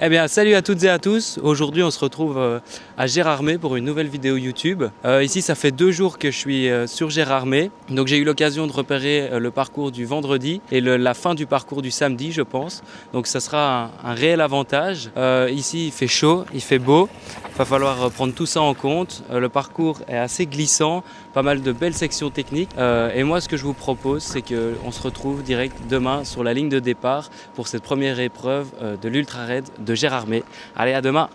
Eh bien, salut à toutes et à tous. Aujourd'hui, on se retrouve à Gérardmer pour une nouvelle vidéo YouTube. Ici, ça fait 2 jours que je suis sur Gérardmer. Donc, j'ai eu l'occasion de repérer le parcours du vendredi et la fin du parcours du samedi, je pense. Donc, ça sera un réel avantage. Ici, il fait chaud, il fait beau. Il va falloir prendre tout ça en compte. Le parcours est assez glissant, pas mal de belles sections techniques. Et moi, ce que je vous propose, c'est qu'on se retrouve direct demain sur la ligne de départ pour cette première épreuve de l'Ultra Raid de Gérardmer. Allez, à demain!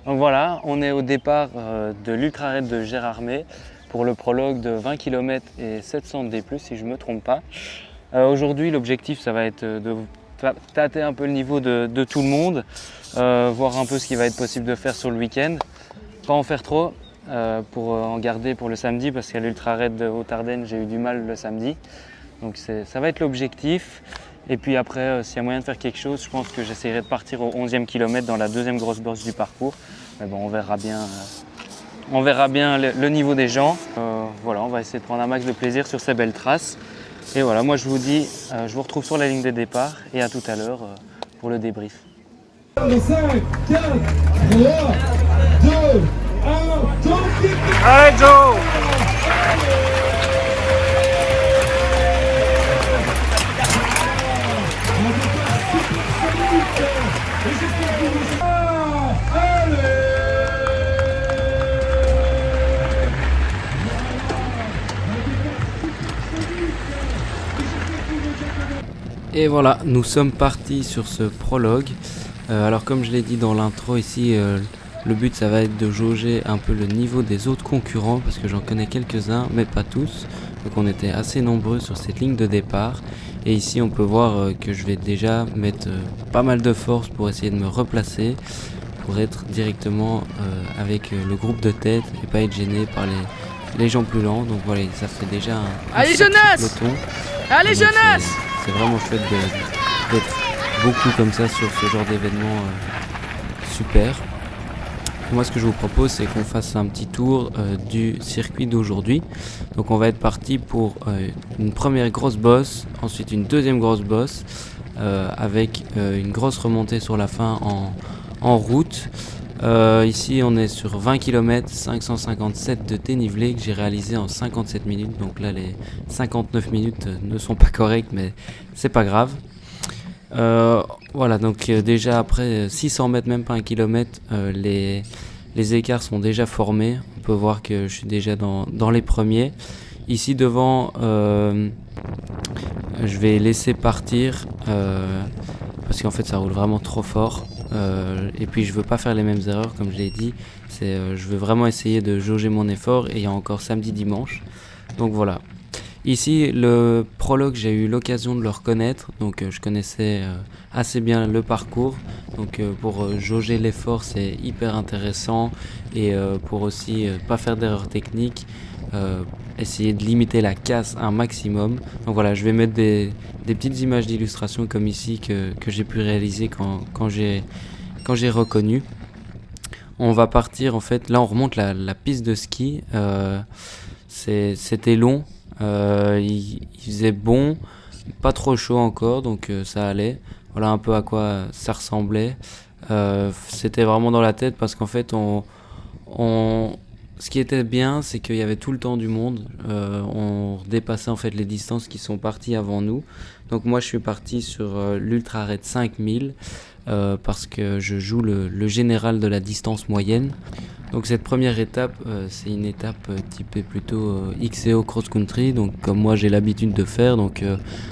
Donc voilà, on est au départ de l'Ultra Raid de Gérardmer pour le prologue de 20 km et 700 D+, si je ne me trompe pas. Aujourd'hui, l'objectif, ça va être de tâter un peu le niveau de tout le monde, voir un peu ce qui va être possible de faire sur le week-end. Pas en faire trop, pour en garder pour le samedi, parce qu'à l'Ultra Raid de Haute-Ardenne, j'ai eu du mal le samedi. Donc ça va être l'objectif. Et puis après, s'il y a moyen de faire quelque chose, je pense que j'essaierai de partir au 11e kilomètre dans la deuxième grosse bosse du parcours. Mais bon, on verra bien le niveau des gens. Voilà, on va essayer de prendre un max de plaisir sur ces belles traces. Et voilà, moi je vous dis, je vous retrouve sur la ligne de départ et à tout à l'heure pour le débrief. 5, 4, 3, 2, 1, Allez Joe! Et voilà, nous sommes partis sur ce prologue. Alors comme je l'ai dit dans l'intro ici, le but ça va être de jauger un peu le niveau des autres concurrents parce que j'en connais quelques-uns mais pas tous. Donc on était assez nombreux sur cette ligne de départ. Et ici on peut voir que je vais déjà mettre pas mal de force pour essayer de me replacer, pour être directement avec le groupe de tête et pas être gêné par les gens plus lents. Donc voilà, ça fait déjà un Allez sacré Jonas! peloton. Allez Donc, Jonas! c'est vraiment chouette d'être beaucoup comme ça sur ce genre d'événement super. Moi ce que je vous propose c'est qu'on fasse un petit tour du circuit d'aujourd'hui. Donc on va être parti pour une première grosse bosse, ensuite une deuxième grosse bosse avec une grosse remontée sur la fin en route. Ici on est sur 20 km, 557 de dénivelé que j'ai réalisé en 57 minutes. Donc là les 59 minutes ne sont pas correctes mais c'est pas grave. Voilà, donc déjà après 600 mètres, même pas 1 kilomètre, les écarts sont déjà formés. On peut voir que je suis déjà dans les premiers. Ici devant, je vais laisser partir parce qu'en fait ça roule vraiment trop fort. Et puis je veux pas faire les mêmes erreurs comme je l'ai dit. Je veux vraiment essayer de jauger mon effort et il y a encore samedi, dimanche. Donc voilà. Ici, le prologue, j'ai eu l'occasion de le reconnaître, donc je connaissais assez bien le parcours. Donc pour jauger l'effort, c'est hyper intéressant et pour aussi pas faire d'erreurs techniques, essayer de limiter la casse un maximum. Donc voilà, je vais mettre des petites images d'illustration comme ici que j'ai pu réaliser quand j'ai reconnu. On va partir en fait, là on remonte la piste de ski, c'était long, il faisait bon, pas trop chaud encore donc ça allait. Voilà un peu à quoi ça ressemblait. C'était vraiment dans la tête parce qu'en fait ce qui était bien, c'est qu'il y avait tout le temps du monde. On dépassait en fait les distances qui sont parties avant nous. Donc moi, je suis parti sur l'Ultra Raid 5000 parce que je joue le général de la distance moyenne. Donc cette première étape, c'est une étape typée plutôt XCO Cross Country. Donc comme moi, j'ai l'habitude de faire, donc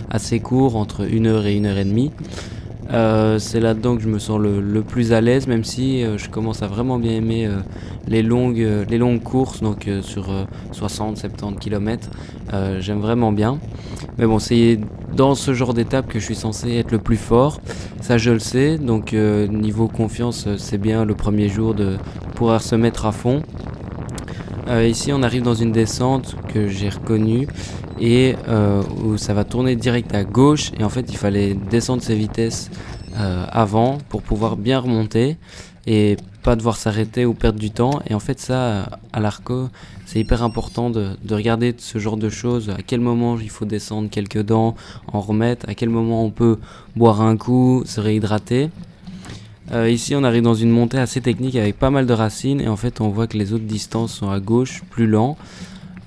assez court, entre 1 heure et 1 heure et demie. C'est là-dedans que je me sens le plus à l'aise, même si je commence à vraiment bien aimer les longues courses, donc sur 60-70 km. J'aime vraiment bien. Mais bon, c'est dans ce genre d'étape que je suis censé être le plus fort. Ça, je le sais. Donc niveau confiance, c'est bien le premier jour de pouvoir se mettre à fond. Ici, on arrive dans une descente que j'ai reconnue et où ça va tourner direct à gauche. Et en fait, il fallait descendre ses vitesses avant pour pouvoir bien remonter et pas devoir s'arrêter ou perdre du temps. Et en fait, ça, à l'Arco, c'est hyper important de regarder ce genre de choses. À quel moment il faut descendre quelques dents, en remettre. À quel moment on peut boire un coup, se réhydrater. Ici on arrive dans une montée assez technique avec pas mal de racines et en fait on voit que les autres distances sont à gauche, plus lents.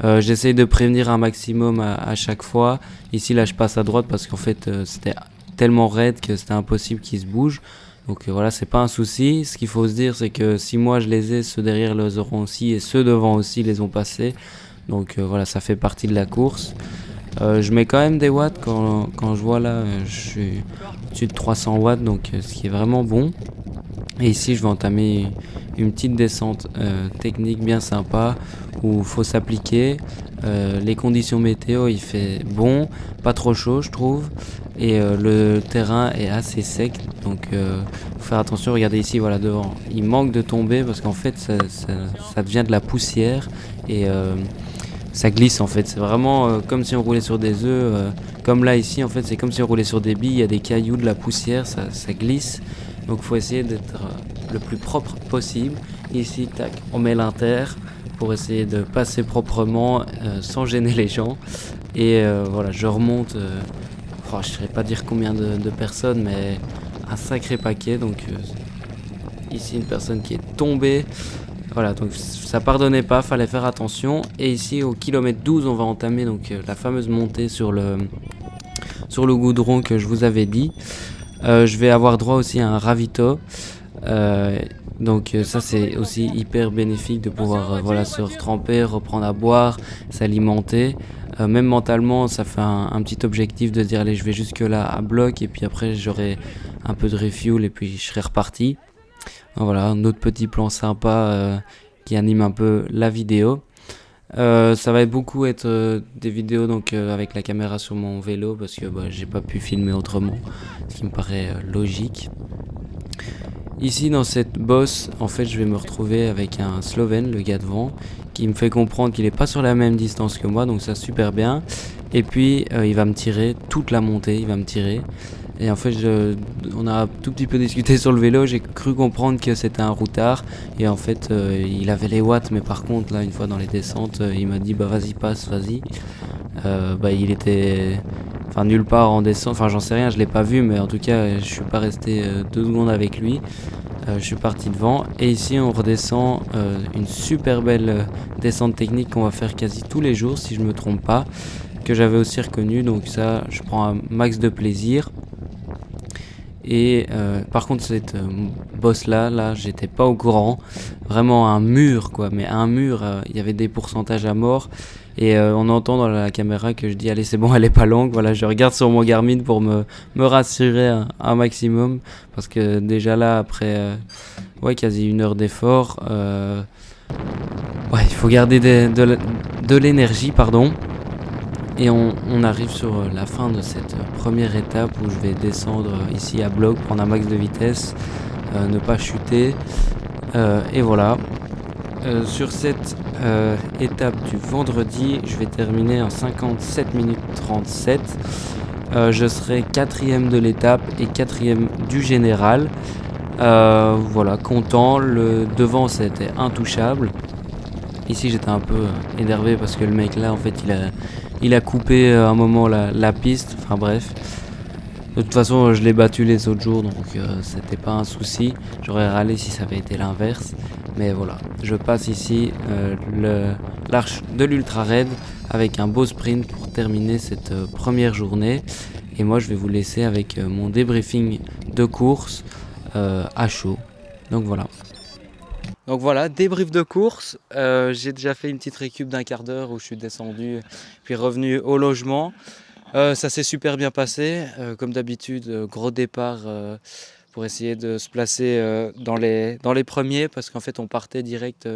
J'essaye de prévenir un maximum à chaque fois. Ici là je passe à droite parce qu'en fait c'était tellement raide que c'était impossible qu'ils se bougent. Donc voilà, c'est pas un souci. Ce qu'il faut se dire c'est que si moi je les ai, ceux derrière les auront aussi et ceux devant aussi les ont passés. Donc voilà, ça fait partie de la course. Je mets quand même des watts quand je vois là, je suis au-dessus de 300 watts, donc ce qui est vraiment bon. Et ici, je vais entamer une petite descente technique bien sympa où il faut s'appliquer. Les conditions météo, il fait bon, pas trop chaud, je trouve. Et le terrain est assez sec, donc faut faire attention. Regardez ici, voilà devant, il manque de tomber parce qu'en fait, ça devient de la poussière et ça glisse en fait, c'est vraiment comme si on roulait sur des œufs, comme là ici en fait c'est comme si on roulait sur des billes, il y a des cailloux, de la poussière, ça glisse, donc faut essayer d'être le plus propre possible. Ici tac, on met l'inter pour essayer de passer proprement sans gêner les gens et voilà, je remonte, je ne saurais pas dire combien de personnes mais un sacré paquet, donc ici une personne qui est tombée. Voilà, donc ça pardonnait pas, fallait faire attention. Et ici au kilomètre 12, on va entamer donc la fameuse montée sur le goudron que je vous avais dit. Je vais avoir droit aussi à un ravito. Donc ça c'est aussi hyper bénéfique de pouvoir voilà, se retremper, reprendre à boire, s'alimenter. Même mentalement, ça fait un petit objectif de se dire allez, je vais jusque là à bloc et puis après j'aurai un peu de refuel et puis je serai reparti. Voilà, un autre petit plan sympa qui anime un peu la vidéo. Ça va beaucoup être des vidéos donc avec la caméra sur mon vélo parce que j'ai pas pu filmer autrement, ce qui me paraît logique. Ici dans cette bosse, en fait je vais me retrouver avec un Slovène, le gars devant, qui me fait comprendre qu'il est pas sur la même distance que moi, donc ça super bien. Et puis il va me tirer toute la montée, il va me tirer. Et en fait, on a un tout petit peu discuté sur le vélo, j'ai cru comprendre que c'était un routard. Et en fait, il avait les watts, mais par contre, là, une fois dans les descentes, il m'a dit, vas-y, passe, vas-y. Il était nulle part en descente, j'en sais rien, je l'ai pas vu, mais en tout cas, je suis pas resté 2 secondes avec lui. Je suis parti devant. Et ici, on redescend une super belle descente technique qu'on va faire quasi tous les jours, si je me trompe pas, que j'avais aussi reconnu. Donc ça, je prends un max de plaisir. Et par contre cette boss là j'étais pas au courant, vraiment un mur quoi, mais un mur, il y avait des pourcentages à mort et on entend dans la caméra que je dis allez c'est bon, elle est pas longue, voilà, je regarde sur mon Garmin pour me rassurer un maximum parce que déjà là après quasi 1 heure d'effort, il faut garder de l'énergie pardon. Et on arrive sur la fin de cette première étape où je vais descendre ici à bloc, prendre un max de vitesse, ne pas chuter. Et voilà. Sur cette étape du vendredi, je vais terminer en 57 minutes 37. Je serai 4e de l'étape et 4e du général. Voilà, content. Le devant, c'était intouchable. Ici, j'étais un peu énervé parce que le mec là, en fait, il a coupé à un moment la piste. Enfin bref. De toute façon, je l'ai battu les autres jours, donc c'était pas un souci. J'aurais râlé si ça avait été l'inverse. Mais voilà, je passe ici l'arche de l'Ultra Raid avec un beau sprint pour terminer cette première journée. Et moi, je vais vous laisser avec mon débriefing de course à chaud. Donc voilà. Donc voilà, débrief de course. J'ai déjà fait une petite récup d'1 quart d'heure où je suis descendu puis revenu au logement. Ça s'est super bien passé. Comme d'habitude, gros départ pour essayer de se placer dans les premiers parce qu'en fait on partait direct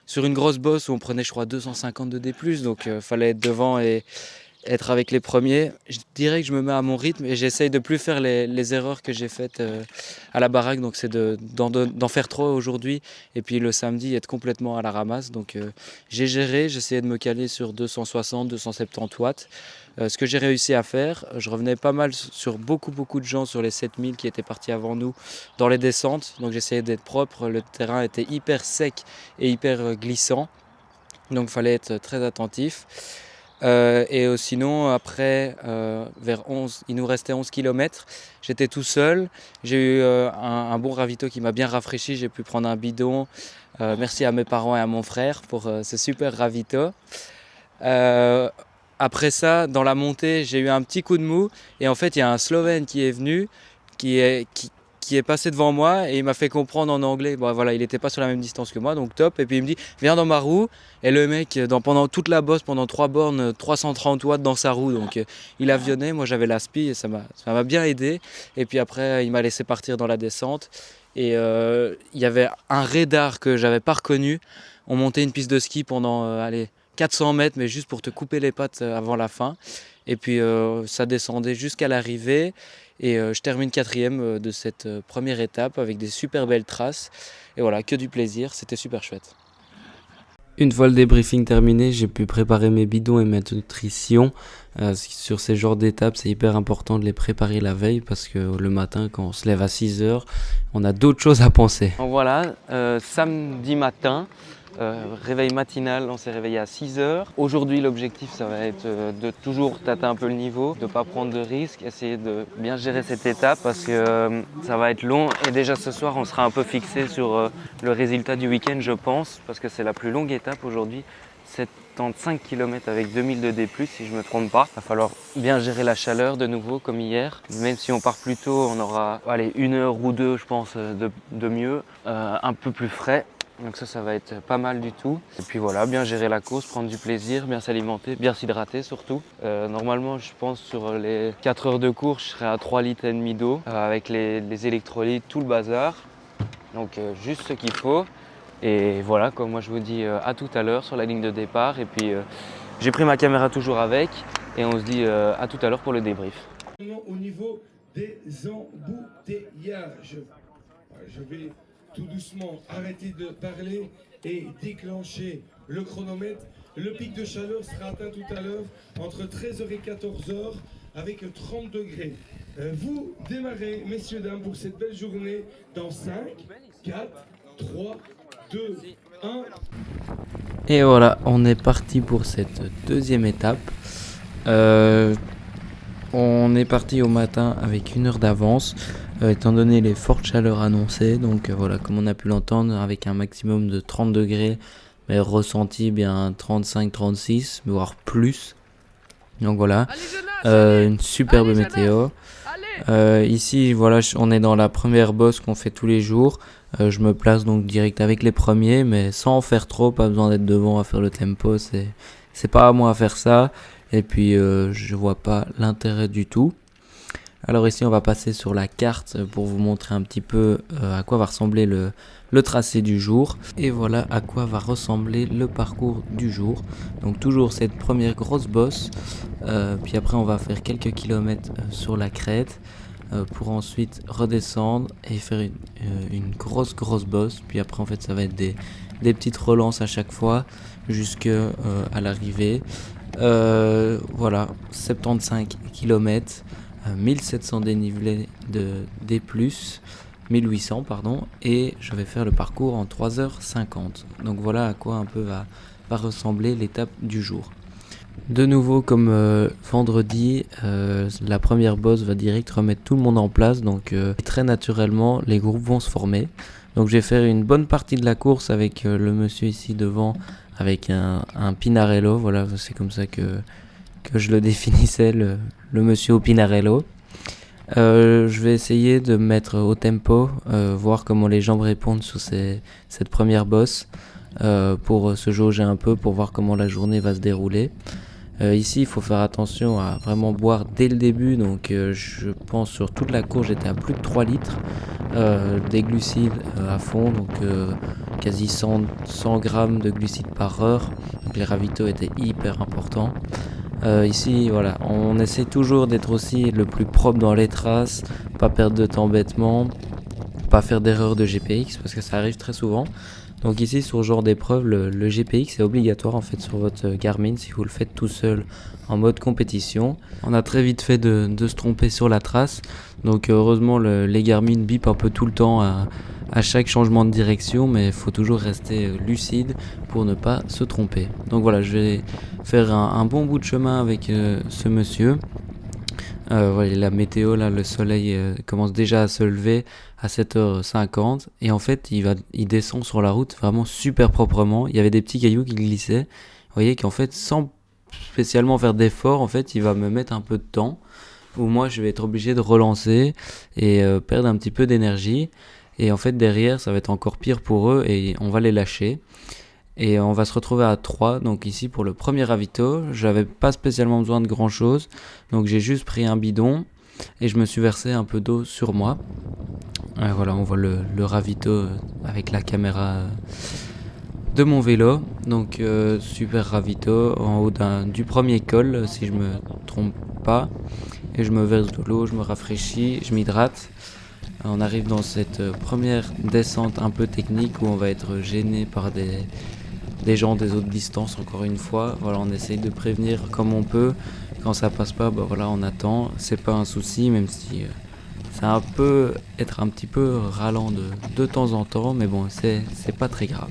sur une grosse bosse où on prenait je crois 250 de D+, donc fallait être devant et être avec les premiers. Je dirais que je me mets à mon rythme et j'essaye de plus faire les erreurs que j'ai faites à la baraque, donc c'est d'en faire trop aujourd'hui et puis le samedi être complètement à la ramasse. Donc j'ai géré, j'essayais de me caler sur 260, 270 watts. Ce que j'ai réussi à faire, je revenais pas mal sur beaucoup de gens sur les 7000 qui étaient partis avant nous dans les descentes, donc j'essayais d'être propre, le terrain était hyper sec et hyper glissant, donc il fallait être très attentif. Sinon après vers 11, il nous restait 11 km, j'étais tout seul, j'ai eu un bon ravito qui m'a bien rafraîchi, j'ai pu prendre un bidon, merci à mes parents et à mon frère pour ce super ravito. Après ça, dans la montée, j'ai eu un petit coup de mou et en fait il y a un Slovène qui est venu, qui est passé devant moi et il m'a fait comprendre en anglais. Bon voilà, il n'était pas sur la même distance que moi, donc top. Et puis il me dit viens dans ma roue. Et le mec, pendant toute la bosse, pendant 3 bornes, 330 watts dans sa roue. Donc il avionnait, moi j'avais la spi et ça m'a bien aidé. Et puis après, il m'a laissé partir dans la descente. Et il y avait un radar que j'avais pas reconnu. On montait une piste de ski pendant 400 mètres, mais juste pour te couper les pattes avant la fin. Et puis ça descendait jusqu'à l'arrivée. Et je termine 4e de cette première étape avec des super belles traces. Et voilà, que du plaisir, c'était super chouette. Une fois le débriefing terminé, j'ai pu préparer mes bidons et ma nutrition. Sur ces genres d'étapes, c'est hyper important de les préparer la veille parce que le matin, quand on se lève à 6h, on a d'autres choses à penser. Donc voilà, samedi matin. Réveil matinal, on s'est réveillé à 6h. Aujourd'hui, l'objectif, ça va être de toujours tâter un peu le niveau, de ne pas prendre de risques, essayer de bien gérer cette étape parce que ça va être long. Et déjà ce soir, on sera un peu fixé sur le résultat du week-end, je pense, parce que c'est la plus longue étape aujourd'hui. 75 km avec 2000 de D+, si je ne me trompe pas. Il va falloir bien gérer la chaleur de nouveau, comme hier. Même si on part plus tôt, on aura 1 heure ou 2, je pense, de mieux, un peu plus frais. Donc ça va être pas mal du tout. Et puis voilà, bien gérer la course, prendre du plaisir, bien s'alimenter, bien s'hydrater surtout. Normalement, je pense sur les 4 heures de course, je serai à 3,5 litres d'eau avec les électrolytes, tout le bazar. Donc juste ce qu'il faut. Et voilà, comme moi je vous dis à tout à l'heure sur la ligne de départ. Et puis j'ai pris ma caméra toujours avec et on se dit à tout à l'heure pour le débrief. Au niveau des embouteillages, je vais tout doucement arrêter de parler et déclencher le chronomètre. Le pic de chaleur sera atteint tout à l'heure entre 13h et 14h avec 30 degrés. Vous démarrez, messieurs, dames, pour cette belle journée dans 5, 4, 3, 2, 1. Et voilà, on est parti pour cette deuxième étape. On est parti au matin avec 1 heure d'avance, étant donné les fortes chaleurs annoncées. Donc voilà, comme on a pu l'entendre, avec un maximum de 30 degrés, mais ressenti bien 35-36, voire plus. Donc voilà, une superbe météo. Ici, voilà, on est dans la première bosse qu'on fait tous les jours. Je me place donc direct avec les premiers, mais sans en faire trop, pas besoin d'être devant à faire le tempo. C'est pas à moi à faire ça. Et puis je vois pas l'intérêt du tout. Alors ici on va passer sur la carte pour vous montrer un petit peu à quoi va ressembler le tracé du jour. Et voilà à quoi va ressembler le parcours du jour. Donc toujours cette première grosse bosse, puis après on va faire quelques kilomètres sur la crête pour ensuite redescendre et faire une grosse bosse. Puis après en fait ça va être des petites relances à chaque fois jusqu'à l'arrivée. Voilà, 75 km. 1700 dénivelés de D+, 1800 pardon, et je vais faire le parcours en 3h50. Donc voilà à quoi un peu va ressembler l'étape du jour. De nouveau comme vendredi, la première bosse va direct remettre tout le monde en place, donc très naturellement les groupes vont se former. Donc je vais faire une bonne partie de la course avec le monsieur ici devant, avec un Pinarello, voilà c'est comme ça que je le définissais, le monsieur au Pinarello. Je vais essayer de me mettre au tempo, voir comment les jambes répondent sur cette première bosse, pour se jauger un peu, pour voir comment la journée va se dérouler. Ici, il faut faire attention à vraiment boire dès le début, donc je pense sur toute la course j'étais à plus de 3 litres, des glucides à fond, donc quasi 100 grammes de glucides par heure, donc les ravitaux étaient hyper importants. Ici, voilà, on essaie toujours d'être aussi le plus propre dans les traces, pas perdre de temps bêtement, pas faire d'erreur de GPX parce que ça arrive très souvent. Donc ici, sur ce genre d'épreuve, le GPX est obligatoire en fait sur votre Garmin si vous le faites tout seul en mode compétition. On a très vite fait de se tromper sur la trace, donc heureusement les Garmin bipent un peu tout le temps à chaque changement de direction, mais il faut toujours rester lucide pour ne pas se tromper. Donc voilà, je vais faire un bon bout de chemin avec ce monsieur. Voilà, la météo, là, le soleil commence déjà à se lever à 7h50 et en fait il descend sur la route vraiment super proprement. Il y avait des petits cailloux qui glissaient. Vous voyez qu'en fait sans spécialement faire d'effort, en fait il va me mettre un peu de temps où moi je vais être obligé de relancer et perdre un petit peu d'énergie. Et en fait derrière ça va être encore pire pour eux et on va les lâcher. Et on va se retrouver à 3, donc ici pour le premier ravito, j'avais pas spécialement besoin de grand chose, donc j'ai juste pris un bidon et je me suis versé un peu d'eau sur moi. Voilà, on voit le ravito avec la caméra de mon vélo, donc super ravito en haut du premier col si je me trompe pas, et je me verse de l'eau, je me rafraîchis, je m'hydrate. On arrive dans cette première descente un peu technique où on va être gêné par des gens des autres distances encore une fois. Voilà, on essaye de prévenir comme on peut. Quand ça passe pas, bah voilà, on attend. C'est pas un souci, même si ça peut être un petit peu ralent de temps en temps, mais bon, c'est pas très grave.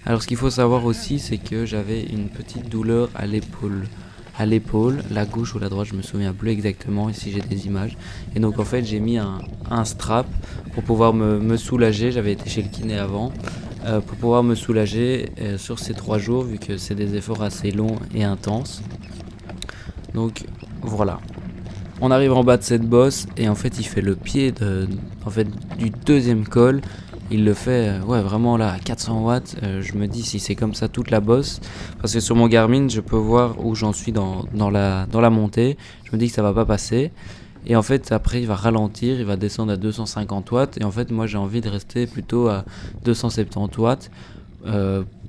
Alors ce qu'il faut savoir aussi, c'est que j'avais une petite douleur à l'épaule, la gauche ou la droite, je me souviens plus exactement, ici j'ai des images. Et donc en fait j'ai mis un strap pour pouvoir me soulager, j'avais été chez le kiné avant, pour pouvoir me soulager sur ces 3 jours, vu que c'est des efforts assez longs et intenses. Donc voilà. On arrive en bas de cette bosse et en fait il fait le pied du deuxième col. Il le fait vraiment là à 400 watts. Je me dis si c'est comme ça toute la bosse, parce que sur mon Garmin je peux voir où j'en suis dans la montée. Je me dis que ça va pas passer. Et en fait après il va ralentir, il va descendre à 250 watts. Et en fait moi j'ai envie de rester plutôt à 270 watts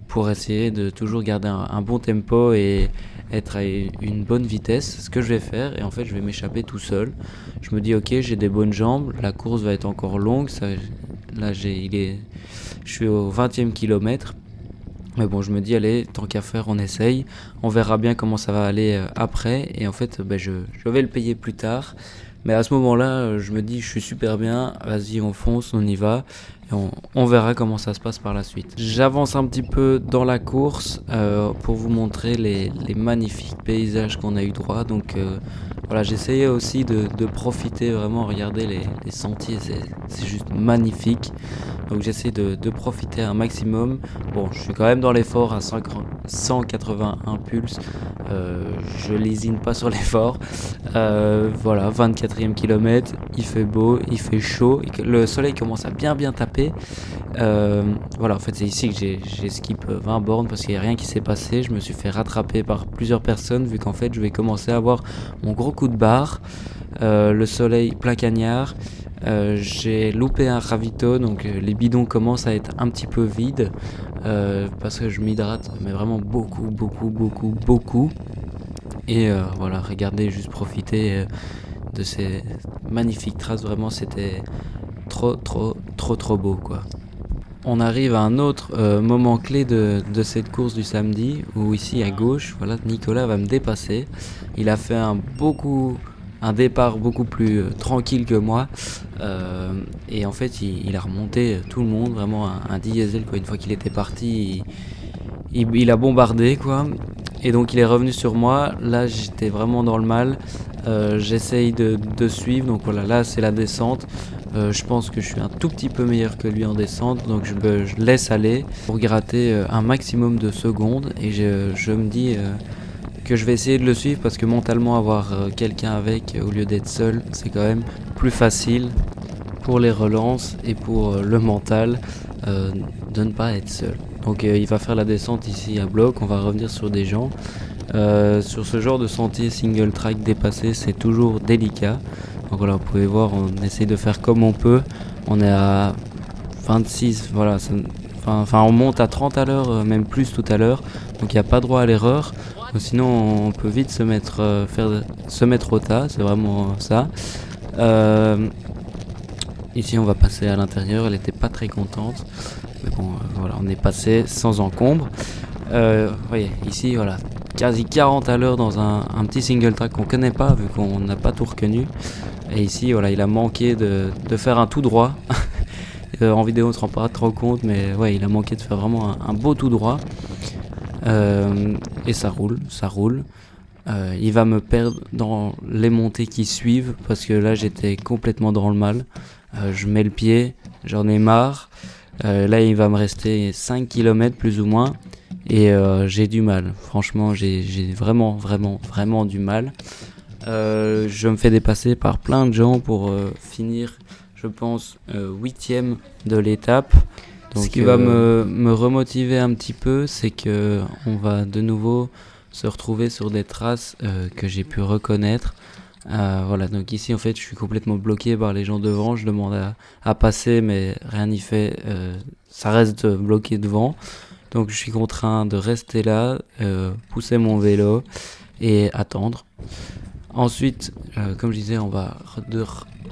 pour essayer de toujours garder un bon tempo et être à une bonne vitesse, ce que je vais faire. Et en fait je vais m'échapper tout seul. Je me dis ok, j'ai des bonnes jambes, la course va être encore longue, là je suis au 20e kilomètre, mais bon je me dis allez, tant qu'à faire on essaye, on verra bien comment ça va aller après. Et en fait je vais le payer plus tard, mais à ce moment là je me dis je suis super bien, vas-y on fonce, on y va. Et on verra comment ça se passe par la suite. J'avance un petit peu dans la course pour vous montrer les magnifiques paysages qu'on a eu droit. Donc voilà, j'essayais aussi de profiter, vraiment regarder les sentiers, c'est juste magnifique. Donc j'essaie de profiter un maximum. Bon, je suis quand même dans l'effort à 181 pulses. Je lésine pas sur l'effort. Voilà, 24e kilomètre, il fait beau, il fait chaud, le soleil commence à bien taper. Voilà, en fait c'est ici que j'ai skip 20 bornes parce qu'il n'y a rien qui s'est passé. Je me suis fait rattraper par plusieurs personnes vu qu'en fait je vais commencer à avoir mon gros coup de barre. le soleil plein cagnard. J'ai loupé un ravito, donc les bidons commencent à être un petit peu vides parce que je m'hydrate, mais vraiment beaucoup. Et voilà, regardez, juste profiter de ces magnifiques traces, vraiment c'était trop beau quoi. On arrive à un autre moment clé de cette course du samedi, où ici à gauche, voilà, Nicolas va me dépasser. Il a fait un départ beaucoup plus tranquille que moi, et en fait il a remonté tout le monde, vraiment un diesel quoi. Une fois qu'il était parti, il a bombardé quoi, et donc il est revenu sur moi. Là j'étais vraiment dans le mal, j'essaye de suivre, donc voilà, là c'est la descente. Je pense que je suis un tout petit peu meilleur que lui en descente, donc je laisse aller pour gratter un maximum de secondes, et je me dis que je vais essayer de le suivre, parce que mentalement avoir quelqu'un avec au lieu d'être seul, c'est quand même plus facile pour les relances et pour le mental de ne pas être seul. Donc il va faire la descente ici à bloc, on va revenir sur des gens. Sur ce genre de sentier single track dépassé, c'est toujours délicat. Donc voilà, vous pouvez voir, on essaie de faire comme on peut. On est à 26, voilà, on monte à 30 à l'heure, même plus tout à l'heure. Donc il n'y a pas droit à l'erreur. Sinon on peut vite se mettre au tas, c'est vraiment ça. Ici on va passer à l'intérieur, elle n'était pas très contente. Mais bon, voilà, on est passé sans encombre. Voyez, ici, voilà, quasi 40 à l'heure dans un petit single track qu'on connaît pas, vu qu'on n'a pas tout reconnu. Et ici, voilà, il a manqué de faire un tout droit. En vidéo, on se rend pas trop compte, mais ouais, il a manqué de faire vraiment un beau tout droit. Et ça roule. Il va me perdre dans les montées qui suivent, parce que là, j'étais complètement dans le mal. Je mets le pied, j'en ai marre. Là, il va me rester 5 km plus ou moins. Et j'ai du mal. Franchement, j'ai vraiment du mal. Je me fais dépasser par plein de gens pour finir, je pense, 8e de l'étape. Donc, ce qui va me remotiver un petit peu, c'est que on va de nouveau se retrouver sur des traces que j'ai pu reconnaître. Voilà, donc ici en fait je suis complètement bloqué par les gens devant. Je demande à passer, mais rien n'y fait, ça reste bloqué devant. Donc je suis contraint de rester là, pousser mon vélo et attendre. Ensuite, comme je disais, on va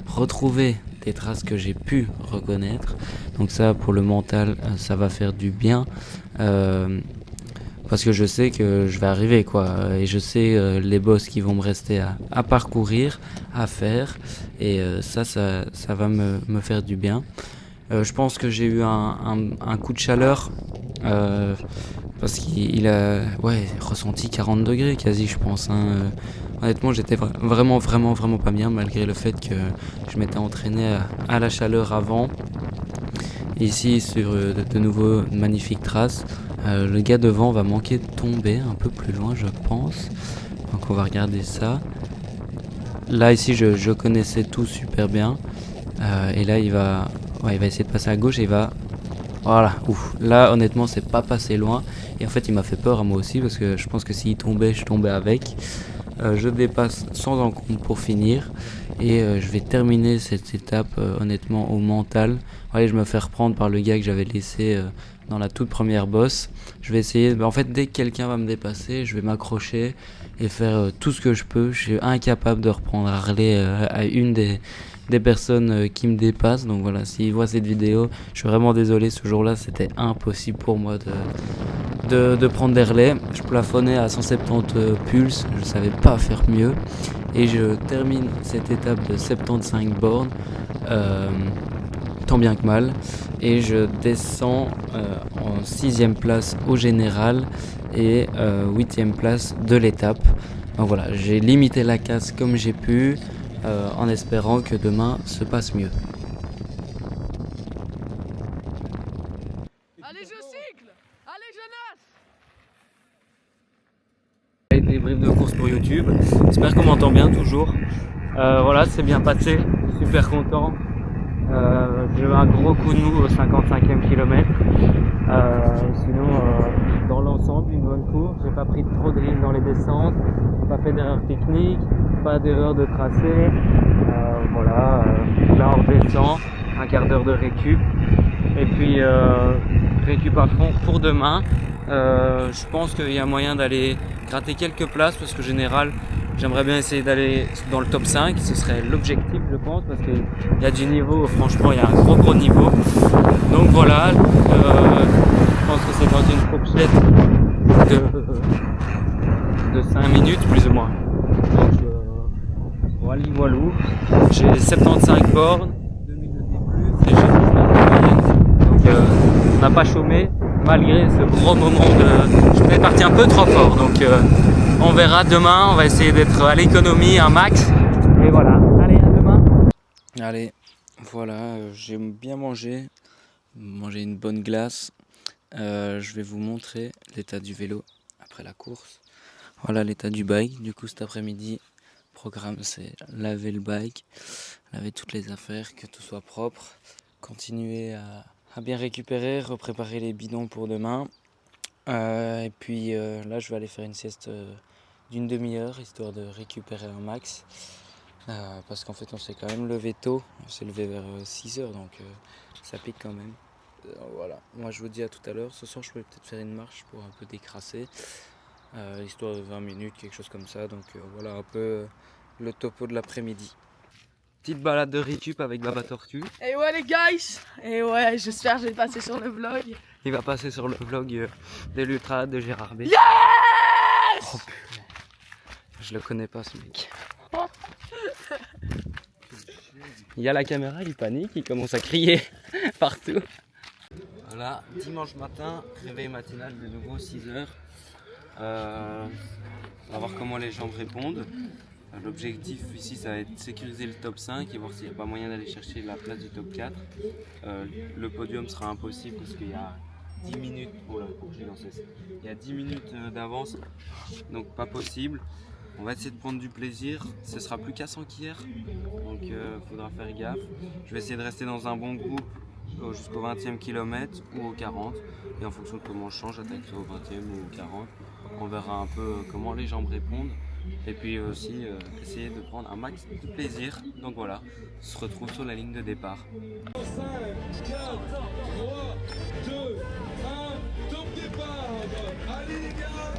retrouver des traces que j'ai pu reconnaître. Donc ça, pour le mental, ça va faire du bien. Parce que je sais que je vais arriver quoi, et je sais les bosses qui vont me rester à parcourir, à faire, et ça va me faire du bien. Je pense que j'ai eu un coup de chaleur, parce qu'il a ressenti 40 degrés quasi, je pense, hein. Honnêtement, j'étais vraiment pas bien, malgré le fait que je m'étais entraîné à la chaleur avant. Ici, sur de nouveau magnifiques traces. Le gars devant va manquer de tomber un peu plus loin, je pense. Donc on va regarder ça. Là, ici, je connaissais tout super bien. Et là, il va essayer de passer à gauche et il va... Voilà, ouf. Là, honnêtement, c'est pas passé loin. Et en fait, il m'a fait peur à moi aussi, parce que je pense que s'il tombait, je tombais avec. Je dépasse sans encombre pour finir. Et je vais terminer cette étape, honnêtement, au mental. Je me fais reprendre par le gars que j'avais laissé dans la toute première bosse. Je vais essayer, en fait, dès que quelqu'un va me dépasser, je vais m'accrocher et faire tout ce que je peux. Je suis incapable de reprendre à relais à une des personnes qui me dépassent. Donc voilà, s'ils voient cette vidéo, je suis vraiment désolé. Ce jour-là, c'était impossible pour moi de prendre des relais. Je plafonnais à 170 pulses, je savais pas faire mieux. Et je termine cette étape de 75 bornes, tant bien que mal. Et je descends en 6e place au général et 8e place de l'étape. Donc voilà, j'ai limité la casse comme j'ai pu, en espérant que demain se passe mieux. Allez, je cycle! Allez, jeunesse! Des briefs de course pour YouTube. J'espère qu'on m'entend bien toujours. Voilà, c'est bien passé. Super content. J'ai eu un gros coup de mou au 55e kilomètre. Sinon, dans l'ensemble une bonne course. J'ai pas pris trop de risques dans les descentes, pas fait d'erreurs techniques, pas d'erreur de tracé. Là on redescend, un quart d'heure de récup et puis récup à fond pour demain. Je pense qu'il y a moyen d'aller gratter quelques places parce que général j'aimerais bien essayer d'aller dans le top 5, ce serait l'objectif je pense parce qu'il y a du niveau, franchement il y a un gros niveau. Donc voilà, je pense que c'est dans une fourchette de 5 minutes plus ou moins. Donc voilou, j'ai 75 bornes, 2 minutes et plus et j'ai 19 moyenne. Donc on n'a pas chômé malgré ce gros moment de... Je suis parti un peu trop fort donc on verra demain, on va essayer d'être à l'économie, un max. Et voilà, allez à demain. Allez, voilà, j'ai bien mangé une bonne glace. Je vais vous montrer l'état du vélo après la course. Voilà l'état du bike. Du coup cet après-midi, le programme c'est laver le bike, laver toutes les affaires, que tout soit propre, continuer à bien récupérer, repréparer les bidons pour demain. Et puis là je vais aller faire une sieste d'une demi-heure histoire de récupérer un max. Parce qu'en fait on s'est quand même levé tôt, on s'est levé vers 6h donc ça pique quand même. Voilà, moi je vous dis à tout à l'heure. Ce soir je vais peut-être faire une marche pour un peu décrasser, histoire de 20 minutes, quelque chose comme ça. Donc voilà un peu le topo de l'après-midi. Petite balade de récup avec Baba Tortue. Et ouais les guys. Et ouais, j'espère que je vais passer sur le vlog. Il va passer sur le vlog de l'Ultra de Gérard B. Yes. Oh putain, je le connais pas ce mec. Il y a la caméra, il panique, il commence à crier partout. Voilà, dimanche matin, réveil matinal de nouveau 6h. On va voir comment les jambes répondent. L'objectif ici ça va être de sécuriser le top 5 et voir s'il n'y a pas moyen d'aller chercher la place du top 4. Le podium sera impossible parce qu'il y a 10 minutes, il y a 10 minutes d'avance, donc pas possible. On va essayer de prendre du plaisir, ce sera plus cassant qu'hier, donc faudra faire gaffe. Je vais essayer de rester dans un bon groupe jusqu'au 20e kilomètre ou au 40, et en fonction de comment je change, j'attaque soit au 20e ou au 40. On verra un peu comment les jambes répondent, et puis aussi essayer de prendre un max de plaisir. Donc voilà, on se retrouve sur la ligne de départ. 5, 4, 3, 2, 1, top départ. Allez les gars,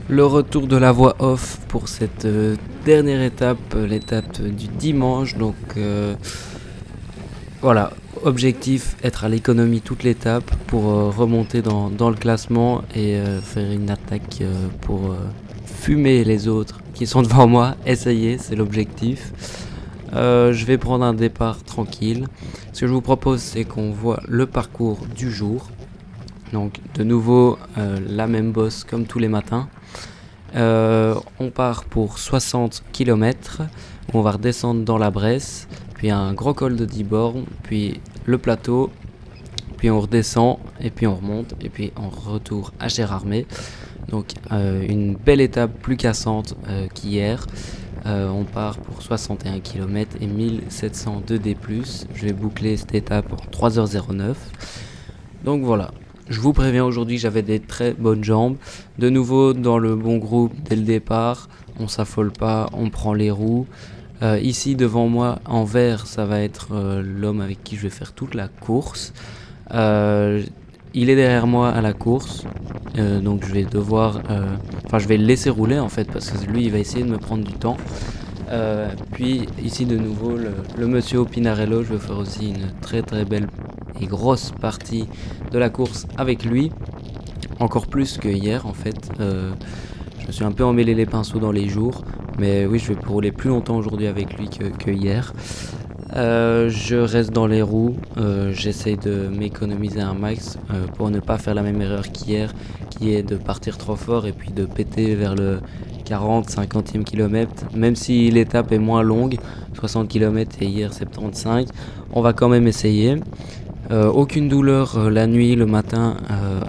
Le retour de la voix off pour cette dernière étape, l'étape du dimanche. Donc voilà, objectif être à l'économie toute l'étape pour remonter dans le classement et faire une attaque pour fumer les autres qui sont devant moi. Essayer, c'est l'objectif. Je vais prendre un départ tranquille. Ce que je vous propose, c'est qu'on voit le parcours du jour. Donc de nouveau la même bosse comme tous les matins. On part pour 60 km, on va redescendre dans la Bresse, puis un gros col de 10 bornes, puis le plateau, puis on redescend, et puis on remonte, et puis on retourne à Gérardmer. Donc une belle étape plus cassante qu'hier. On part pour 61 km et 1702 D+. Je vais boucler cette étape en 3h09. Donc voilà. Je vous préviens, aujourd'hui j'avais des très bonnes jambes. De nouveau dans le bon groupe dès le départ. On s'affole pas, on prend les roues. Ici devant moi en vert, ça va être l'homme avec qui je vais faire toute la course. Il est derrière moi à la course. Donc je vais devoir... je vais le laisser rouler en fait parce que lui il va essayer de me prendre du temps. Puis ici de nouveau le monsieur au Pinarello, je vais faire aussi une très très belle et grosse partie de la course avec lui, encore plus que hier en fait. Je me suis un peu emmêlé les pinceaux dans les jours, mais oui, je vais rouler plus longtemps aujourd'hui avec lui que hier. Je reste dans les roues, j'essaye de m'économiser un max pour ne pas faire la même erreur qu'hier, qui est de partir trop fort et puis de péter vers le 40-50e kilomètre. Même si l'étape est moins longue, 60 km et hier 75, on va quand même essayer. Aucune douleur la nuit, le matin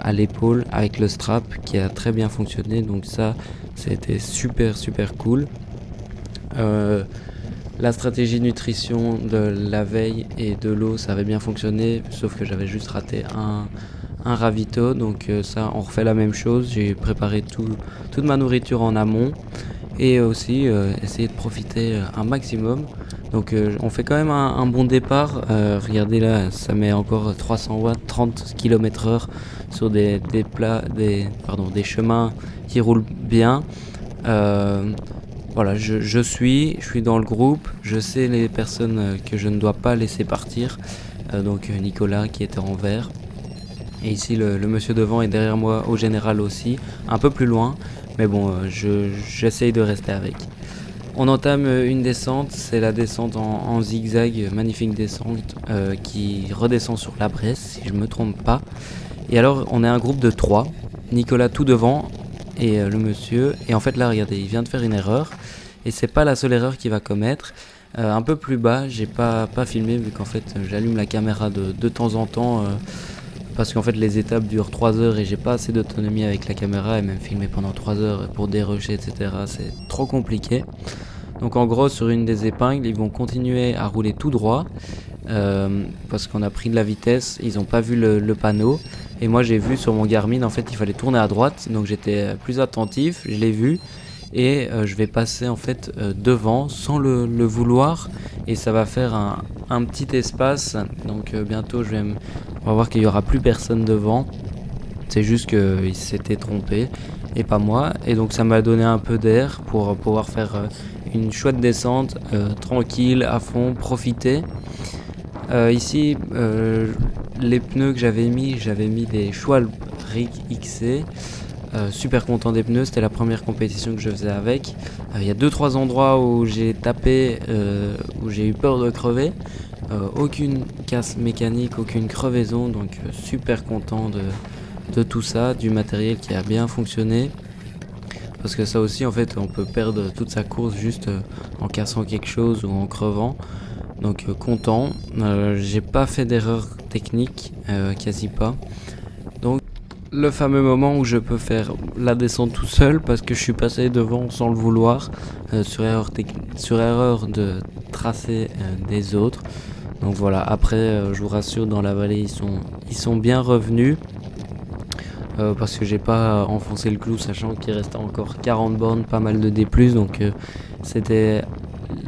à l'épaule avec le strap qui a très bien fonctionné, donc ça c'était super cool. La stratégie de nutrition de la veille et de l'eau, ça avait bien fonctionné, sauf que j'avais juste raté un ravito. Donc ça, on refait la même chose. J'ai préparé toute ma nourriture en amont et aussi essayer de profiter un maximum. Donc on fait quand même un bon départ. Regardez là, ça met encore 300 watts, 30 km/h sur des chemins qui roulent bien. Voilà, je suis dans le groupe, je sais les personnes que je ne dois pas laisser partir, donc Nicolas qui était en vert, et ici le monsieur devant est derrière moi au général aussi, un peu plus loin, mais bon, j'essaye de rester avec. On entame une descente, c'est la descente en zigzag, magnifique descente qui redescend sur la Bresse, si je ne me trompe pas. Et alors on est un groupe de 3, Nicolas tout devant, et le monsieur, et en fait là regardez, il vient de faire une erreur et c'est pas la seule erreur qu'il va commettre. Un peu plus bas, j'ai pas filmé vu qu'en fait j'allume la caméra de temps en temps parce qu'en fait les étapes durent 3 heures et j'ai pas assez d'autonomie avec la caméra, et même filmer pendant 3 heures pour dérocher etc, c'est trop compliqué. Donc en gros sur une des épingles ils vont continuer à rouler tout droit parce qu'on a pris de la vitesse, ils ont pas vu le panneau. Et moi j'ai vu sur mon Garmin en fait il fallait tourner à droite, donc j'étais plus attentif, je l'ai vu et je vais passer en fait devant sans le vouloir, et ça va faire un petit espace. Donc bientôt on va voir qu'il n'y aura plus personne devant, c'est juste qu'il s'était trompé et pas moi, et donc ça m'a donné un peu d'air pour pouvoir faire une chouette descente tranquille, à fond, profiter. Ici, les pneus que j'avais mis des Schwalbe Rig XC. Super content des pneus, c'était la première compétition que je faisais avec. Il y a 2-3 endroits où j'ai tapé, où j'ai eu peur de crever. Aucune casse mécanique, aucune crevaison, donc super content de tout ça, du matériel qui a bien fonctionné. Parce que ça aussi, en fait, on peut perdre toute sa course juste en cassant quelque chose ou en crevant. Donc content, j'ai pas fait d'erreur technique, quasi pas. Donc le fameux moment où je peux faire la descente tout seul parce que je suis passé devant sans le vouloir, sur erreur de tracé des autres. Donc voilà, après je vous rassure, dans la vallée ils sont bien revenus. Parce que j'ai pas enfoncé le clou, sachant qu'il restait encore 40 bornes, pas mal de D+, donc c'était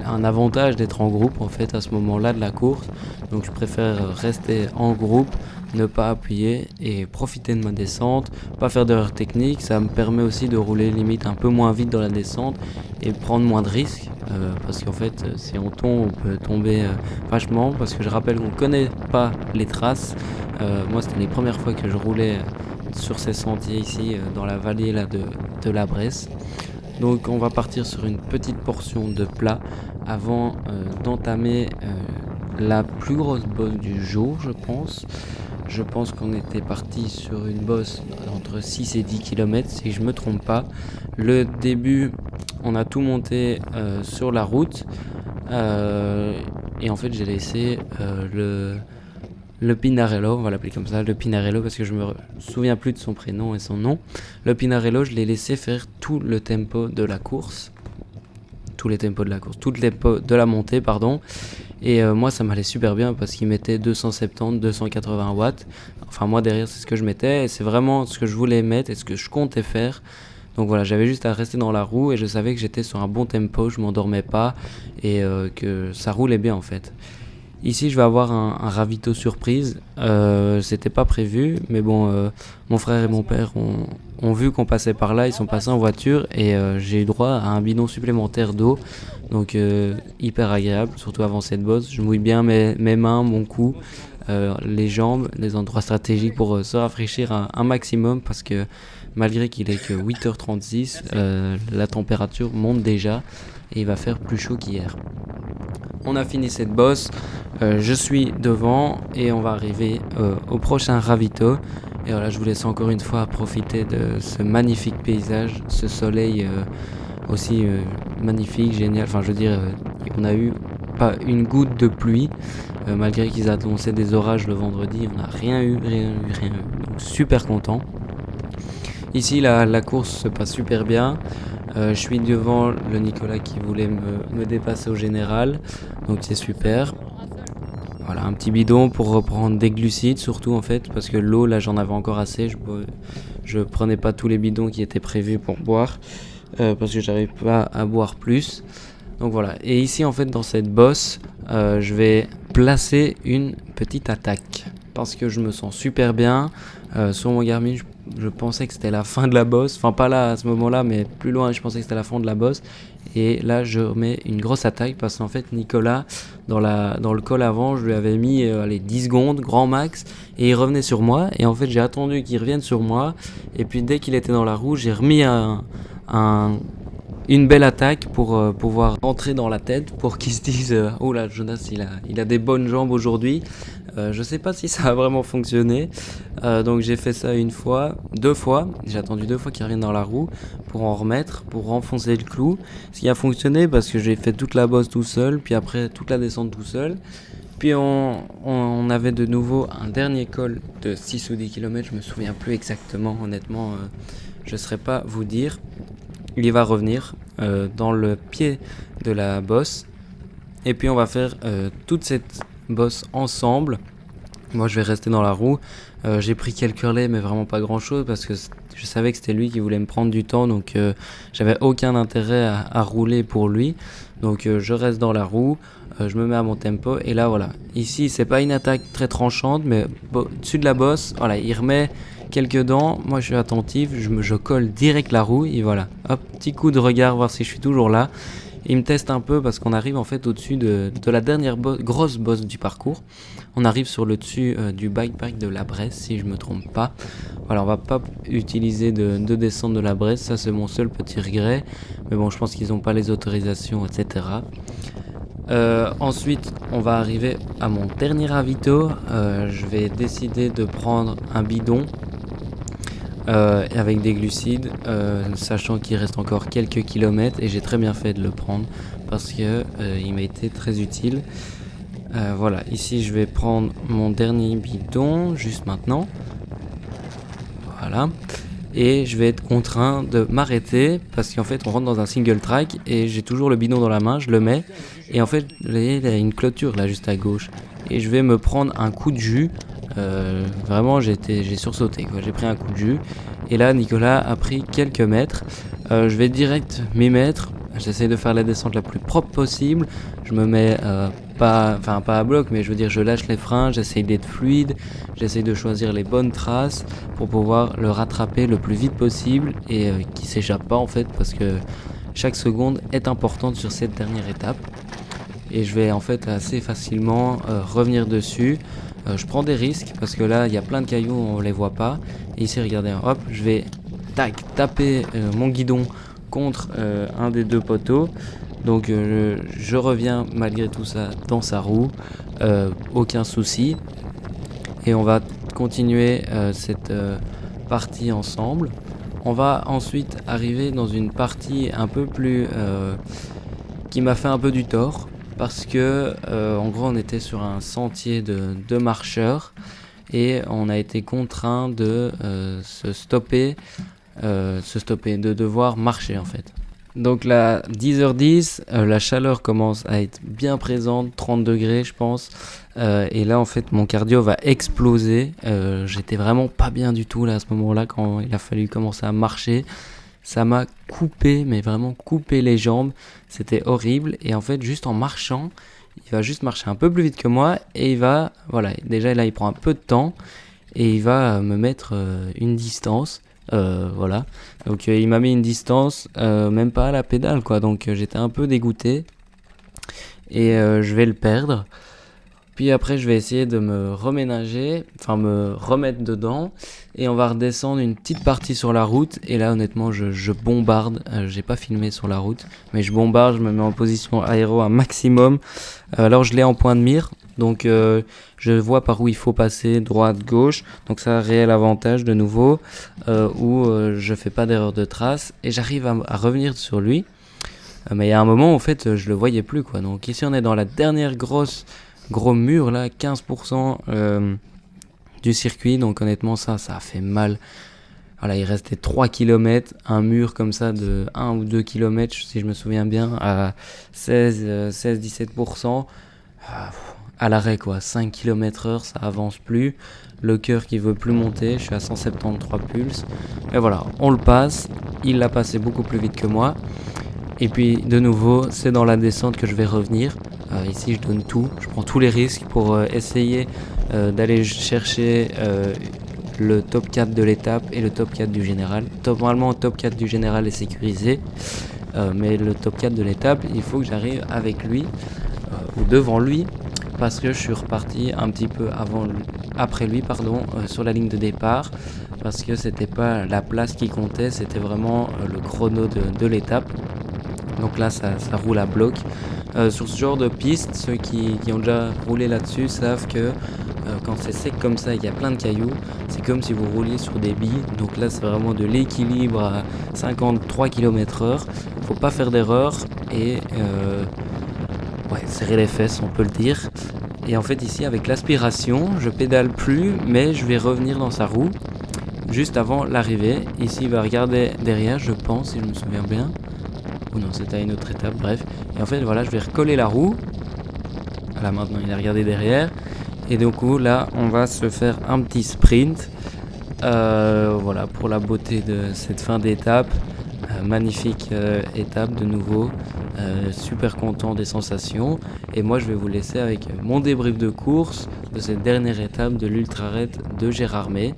un avantage d'être en groupe en fait à ce moment-là de la course. Donc je préfère rester en groupe, ne pas appuyer et profiter de ma descente, pas faire d'erreurs techniques. Ça me permet aussi de rouler limite un peu moins vite dans la descente et prendre moins de risques, parce qu'en fait si on tombe, on peut tomber vachement, parce que je rappelle qu'on connaît pas les traces. Moi c'était les premières fois que je roulais sur ces sentiers ici dans la vallée là, de la Bresse. Donc on va partir sur une petite portion de plat avant d'entamer la plus grosse bosse du jour, je pense. Je pense qu'on était parti sur une bosse entre 6 et 10 km si je me trompe pas. Le début, on a tout monté sur la route et en fait j'ai laissé le Pinarello, on va l'appeler comme ça, le Pinarello, parce que je me souviens plus de son prénom et son nom. Le Pinarello, je l'ai laissé faire tout le tempo de la course. Tout le tempo de la montée, pardon. Et moi, ça m'allait super bien parce qu'il mettait 270, 280 watts. Enfin, moi, derrière, c'est ce que je mettais. Et c'est vraiment ce que je voulais mettre et ce que je comptais faire. Donc voilà, j'avais juste à rester dans la roue et je savais que j'étais sur un bon tempo, je m'endormais pas et que ça roulait bien en fait. Ici, je vais avoir un ravito surprise. C'était pas prévu, mais bon, mon frère et mon père ont vu qu'on passait par là. Ils sont passés en voiture et j'ai eu droit à un bidon supplémentaire d'eau. Donc, hyper agréable, surtout avant cette bosse. Je mouille bien mes mains, mon cou, les jambes, les endroits stratégiques pour se rafraîchir un maximum parce que malgré qu'il est que 8h36, la température monte déjà et il va faire plus chaud qu'hier. On a fini cette bosse, je suis devant et on va arriver au prochain ravito. Et voilà, je vous laisse encore une fois profiter de ce magnifique paysage, ce soleil aussi magnifique, génial. Enfin, je veux dire, on a eu pas une goutte de pluie, malgré qu'ils annonçaient des orages le vendredi, on n'a rien eu. Donc super content. Ici, la course se passe super bien. Je suis devant le Nicolas qui voulait me dépasser au général, donc c'est super. Voilà, un petit bidon pour reprendre des glucides surtout en fait, parce que l'eau là j'en avais encore assez, je prenais pas tous les bidons qui étaient prévus pour boire, parce que j'arrive pas à boire plus. Donc voilà, et ici en fait dans cette bosse, je vais placer une petite attaque, parce que je me sens super bien. Sur mon Garmin, je pensais que c'était la fin de la bosse, enfin pas là à ce moment là, mais plus loin je pensais que c'était la fin de la bosse. Et là je remets une grosse attaque, parce qu'en fait Nicolas, dans le col avant, je lui avais mis 10 secondes, grand max, et il revenait sur moi, et en fait j'ai attendu qu'il revienne sur moi, et puis dès qu'il était dans la roue, j'ai remis une belle attaque pour pouvoir entrer dans la tête, pour qu'il se dise oh là, Jonas il a des bonnes jambes aujourd'hui. Je sais pas si ça a vraiment fonctionné, donc j'ai fait ça une fois, 2 fois, j'ai attendu 2 fois qu'il revienne dans la roue pour en remettre, pour renfoncer le clou, ce qui a fonctionné parce que j'ai fait toute la bosse tout seul, puis après toute la descente tout seul. Puis on avait de nouveau un dernier col de 6 ou 10 km, je me souviens plus exactement, honnêtement, je ne saurais pas vous dire. Il va revenir dans le pied de la bosse, et puis on va faire toute cette bosse ensemble. Moi je vais rester dans la roue, j'ai pris quelques relais mais vraiment pas grand chose, parce que je savais que c'était lui qui voulait me prendre du temps, donc j'avais aucun intérêt à rouler pour lui, donc je reste dans la roue, je me mets à mon tempo, et là voilà, ici c'est pas une attaque très tranchante, mais dessus de la bosse, voilà, il remet quelques dents, moi je suis attentif, je colle direct la roue, et voilà, hop, petit coup de regard voir si je suis toujours là. Il me teste un peu parce qu'on arrive en fait au-dessus de la dernière grosse bosse du parcours. On arrive sur le dessus du bike park de la Bresse, si je me trompe pas. Voilà, on va pas utiliser de descente de la Bresse, ça c'est mon seul petit regret. Mais bon, je pense qu'ils n'ont pas les autorisations, etc. Ensuite, on va arriver à mon dernier ravito. Je vais décider de prendre un bidon avec des glucides, sachant qu'il reste encore quelques kilomètres, et j'ai très bien fait de le prendre parce que il m'a été très utile. Voilà, ici je vais prendre mon dernier bidon juste maintenant. Voilà. Et je vais être contraint de m'arrêter parce qu'en fait on rentre dans un single track et j'ai toujours le bidon dans la main, je le mets, et en fait il y a une clôture là juste à gauche et je vais me prendre un coup de jus. Vraiment j'ai sursauté quoi. J'ai pris un coup de jus, et là Nicolas a pris quelques mètres. Je vais direct m'y mettre, j'essaie de faire la descente la plus propre possible, je me mets pas à bloc, mais je veux dire je lâche les freins, j'essaie d'être fluide, j'essaie de choisir les bonnes traces pour pouvoir le rattraper le plus vite possible, et qu'il s'échappe pas en fait, parce que chaque seconde est importante sur cette dernière étape, et je vais en fait assez facilement revenir dessus. Je prends des risques parce que là il y a plein de cailloux, on les voit pas, et ici regardez, hop, je vais taper mon guidon contre un des 2 poteaux, donc je reviens malgré tout ça dans sa roue, aucun souci, et on va continuer cette partie ensemble. On va ensuite arriver dans une partie un peu plus qui m'a fait un peu du tort, parce que en gros on était sur un sentier de marcheurs, et on a été contraint de se stopper, de devoir marcher en fait. Donc là, 10h10, la chaleur commence à être bien présente, 30 degrés je pense, et là en fait mon cardio va exploser. J'étais vraiment pas bien du tout là à ce moment-là quand il a fallu commencer à marcher. Ça m'a coupé, mais vraiment coupé les jambes, c'était horrible, et en fait juste en marchant, il va juste marcher un peu plus vite que moi, et il va, voilà, déjà là il prend un peu de temps, et il va me mettre une distance. Voilà, donc il m'a mis une distance, même pas à la pédale quoi, donc j'étais un peu dégoûté, et je vais le perdre. Puis après je vais essayer de me reménager, enfin me remettre dedans, et on va redescendre une petite partie sur la route, et là honnêtement je bombarde, j'ai pas filmé sur la route, mais je bombarde, je me mets en position aéro un maximum. Alors je l'ai en point de mire, donc je vois par où il faut passer, droite, gauche, donc ça a un réel avantage de nouveau, où je fais pas d'erreur de trace, et j'arrive à revenir sur lui, mais il y a un moment en fait je le voyais plus quoi. Donc ici on est dans la dernière gros mur là, 15% du circuit, donc honnêtement ça a fait mal. Voilà, il restait 3 km, un mur comme ça de 1 ou 2 km, si je me souviens bien, à 16-17%. À l'arrêt quoi, 5 km/h, ça avance plus. Le cœur qui veut plus monter, je suis à 173 pulses. Et voilà, on le passe. Il l'a passé beaucoup plus vite que moi. Et puis de nouveau, c'est dans la descente que je vais revenir. Ici, je donne tout. Je prends tous les risques pour essayer d'aller chercher le top 4 de l'étape et le top 4 du général. Normalement, le top 4 du général est sécurisé. Mais le top 4 de l'étape, il faut que j'arrive avec lui ou devant lui. Parce que je suis reparti un petit peu après lui sur la ligne de départ, parce que c'était pas la place qui comptait, c'était vraiment le chrono de l'étape. Donc là ça roule à bloc. Sur ce genre de piste, ceux qui ont déjà roulé là-dessus savent que quand c'est sec comme ça, il y a plein de cailloux, c'est comme si vous rouliez sur des billes. Donc là c'est vraiment de l'équilibre à 53 km/h, faut pas faire d'erreur et serrer les fesses, on peut le dire. Et en fait ici avec l'aspiration, je pédale plus, mais je vais revenir dans sa roue juste avant l'arrivée. Ici il va regarder derrière, je pense, si je me souviens bien. Ou non, c'était à une autre étape, bref. Et en fait voilà, je vais recoller la roue. Voilà, maintenant il a regardé derrière. Et du coup là, on va se faire un petit sprint. Voilà, pour la beauté de cette fin d'étape. Magnifique étape de nouveau, super content des sensations, et moi je vais vous laisser avec mon débrief de course de cette dernière étape de l'Ultra Raid de Gérardmer,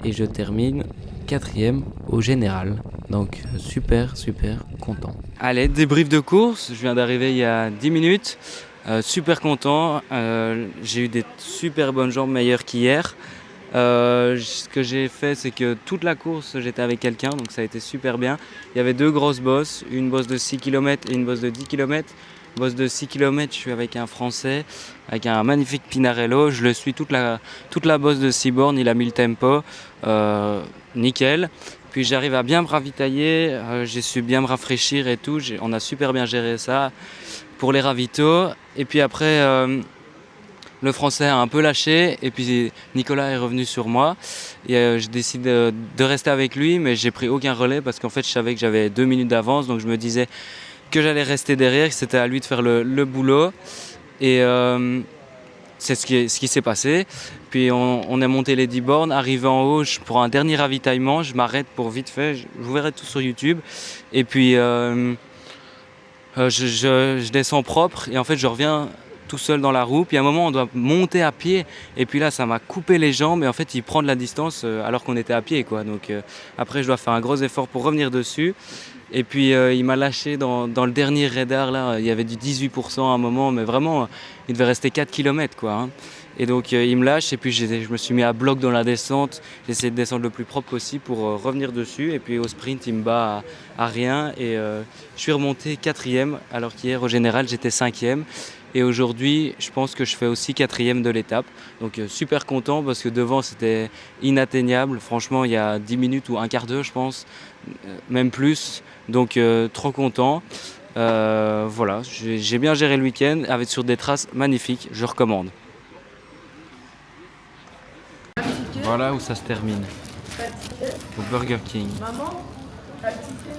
et je termine 4e au général, donc super content. Allez, débrief de course, je viens d'arriver il y a 10 minutes, super content, j'ai eu des super bonnes jambes, meilleures qu'hier. Ce que j'ai fait, c'est que toute la course j'étais avec quelqu'un, donc ça a été super bien. Il y avait 2 grosses bosses, une bosse de 6 km et une bosse de 10 km. Bosse de 6 km, je suis avec un Français, avec un magnifique Pinarello. Je le suis toute la bosse de 6 bornes, il a mis le tempo, nickel. Puis j'arrive à bien me ravitailler, j'ai su bien me rafraîchir et tout. On a super bien géré ça pour les ravitaux. Et puis après... le Français a un peu lâché et puis Nicolas est revenu sur moi et je décide de rester avec lui, mais j'ai pris aucun relais parce qu'en fait je savais que j'avais 2 minutes d'avance, donc je me disais que j'allais rester derrière, que c'était à lui de faire le boulot, et c'est ce qui s'est passé. Puis on a monté les 10 bornes, arrivé en haut, je prends un dernier ravitaillement, je m'arrête pour vite fait, vous verrez tout sur YouTube, et puis je descends propre et en fait je reviens tout seul dans la roue, puis à un moment on doit monter à pied, et puis là ça m'a coupé les jambes, et en fait il prend de la distance alors qu'on était à pied quoi. Donc après je dois faire un gros effort pour revenir dessus, et puis il m'a lâché dans le dernier radar là, il y avait du 18% à un moment, mais vraiment il devait rester 4 km quoi, hein. Et donc il me lâche, et puis je me suis mis à bloc dans la descente, j'ai essayé de descendre le plus propre possible pour revenir dessus, et puis au sprint il me bat à rien, et je suis remonté 4e alors qu'hier au général j'étais 5e. Et aujourd'hui, je pense que je fais aussi 4e de l'étape. Donc super content parce que devant c'était inatteignable. Franchement, il y a 10 minutes ou un quart d'heure, je pense, même plus. Donc trop content. Voilà, j'ai bien géré le week-end avec sur des traces magnifiques. Je recommande. Voilà où ça se termine. Au Burger King. Maman, pas de ticket.